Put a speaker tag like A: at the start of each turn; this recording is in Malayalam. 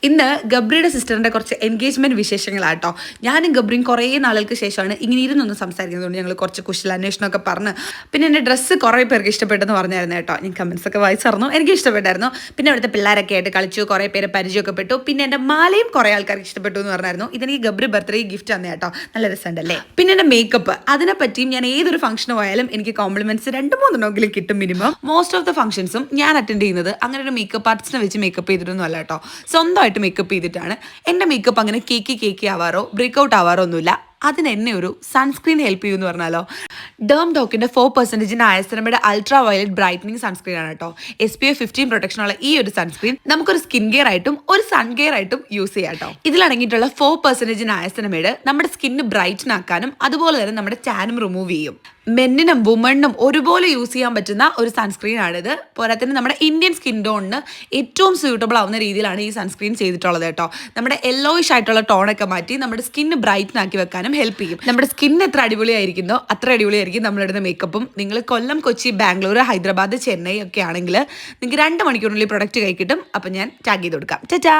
A: ഇന്ന് ഗബ്രിയുടെ സിസ്റ്ററിന്റെ കുറച്ച് എൻഗേജ്മെന്റ് വിശേഷങ്ങളാട്ടോ. ഞാനും ഗബ്രിയും കുറേ നാളുകൾക്ക് ശേഷമാണ് ഇങ്ങനെ ഇരുന്നൊന്ന് സംസാരിക്കുന്നതുകൊണ്ട് ഞങ്ങൾ കുറച്ച് കുശലാന്വേഷണമൊക്കെ പറഞ്ഞ് പിന്നെ എൻ്റെ ഡ്രസ്സ് കുറേ പേർക്ക് ഇഷ്ടപ്പെട്ടെന്ന് പറഞ്ഞായിരുന്നു കേട്ടോ. ഞാൻ കമൻസ് ഒക്കെ വായിച്ചറിഞ്ഞു, എനിക്ക് ഇഷ്ടപ്പെട്ടായിരുന്നു. പിന്നെ അവിടുത്തെ പിള്ളേരൊക്കെ ആയിട്ട് കളിച്ചു, കുറേ പേര് പരിചയമൊക്കെ പെട്ടു. പിന്നെ എൻ്റെ മാലയും കുറേ ആൾക്കാർക്ക് ഇഷ്ടപ്പെട്ടു എന്ന് പറഞ്ഞായിരുന്നു. ഇതെനിക്ക് ഗബ്രി ബർത്ത്ഡേ ഗിഫ്റ്റ് തന്നെ കേട്ടോ, നല്ല രസമുണ്ടല്ലേ. പിന്നെ എൻ്റെ മേക്കപ്പ്, അതിനെപ്പറ്റിയും ഞാൻ ഏതൊരു ഫംഗ്ഷന് പോയാലും എനിക്ക് കോംപ്ലിമെന്റ്സ് 2-3 കിട്ടും മിനിമം. മോസ്റ്റ് ഓഫ് ദ ഫംഗ്ഷൻസും ഞാൻ അറ്റൻഡ് ചെയ്യുന്നത് അങ്ങനെ ഒരു മേക്കപ്പ് ആർട്ടിസ്റ്റിനെ വെച്ച് മേക്കപ്പ് ചെയ്തിട്ടൊന്നും അല്ല കേട്ടോ, സ്വന്തമായിട്ട് മേക്കപ്പ് ചെയ്തിട്ടാണ്. എൻ്റെ മേക്കപ്പ് അങ്ങനെ കേക്കി ആവാറോ ബ്രേക്ക് ഔട്ട് ആവാറോ ഒന്നുമില്ല. അതിന് എന്നെ ഒരു സൺസ്ക്രീൻ ഹെൽപ്പ് ചെയ്യുമെന്ന് പറഞ്ഞാലോ. ഡോക്കിന്റെ 4% ആയസനമയുടെ അൾട്രാ വയലറ്റ് ബ്രൈറ്റനിങ് സൺസ്ക്രീൻ ആണ് കേട്ടോ. SPF 15 പ്രൊട്ടക്ഷൻ ഉള്ള ഈ ഒരു സൺസ്ക്രീൻ നമുക്കൊരു സ്കിൻ കെയർ ആയിട്ടും ഒരു സൺ കെയർ ആയിട്ടും യൂസ് ചെയ്യാം കേട്ടോ. ഇതിലടങ്ങിയിട്ടുള്ള 4% ആയസനമയുടെ നമ്മുടെ സ്കിന്ന് ബ്രൈറ്റൻ ആക്കാനും അതുപോലെ തന്നെ നമ്മുടെ ടാനും റിമൂവ് ചെയ്യും. മെന്നിനും വുമണിനും ഒരുപോലെ യൂസ് ചെയ്യാൻ പറ്റുന്ന ഒരു സൺസ്ക്രീൻ ആണിത്. പോരാത്തിന് നമ്മുടെ ഇന്ത്യൻ സ്കിൻ ടോണിന് ഏറ്റവും സ്യൂട്ടബിൾ ആവുന്ന രീതിയിലാണ് ഈ സൺസ്ക്രീൻ ചെയ്തിട്ടുള്ളത് കേട്ടോ. നമ്മുടെ യെല്ലോയിഷ് ആയിട്ടുള്ള ടോണൊക്കെ മാറ്റി നമ്മുടെ സ്കിന്ന് ബ്രൈറ്റൻ ആക്കി വെക്കാനും ഹെൽപ്പ് ചെയ്യും. നമ്മുടെ സ്കിൻ എത്ര അടിപൊളിയായിരിക്കുന്നോ അത്ര അടിപൊളിയായിരിക്കും നമ്മളിടുന്ന മേക്കപ്പും. നിങ്ങൾ കൊല്ലം, കൊച്ചി, ബാംഗ്ലൂർ, ഹൈദരാബാദ്, ചെന്നൈ ഒക്കെ ആണെങ്കിൽ നിങ്ങൾക്ക് 2 മണിക്കൂറിനുള്ളിൽ പ്രൊഡക്റ്റ് കൈ കിട്ടും. അപ്പം ഞാൻ ടാഗ് ചെയ്ത് കൊടുക്കാം. ചാ.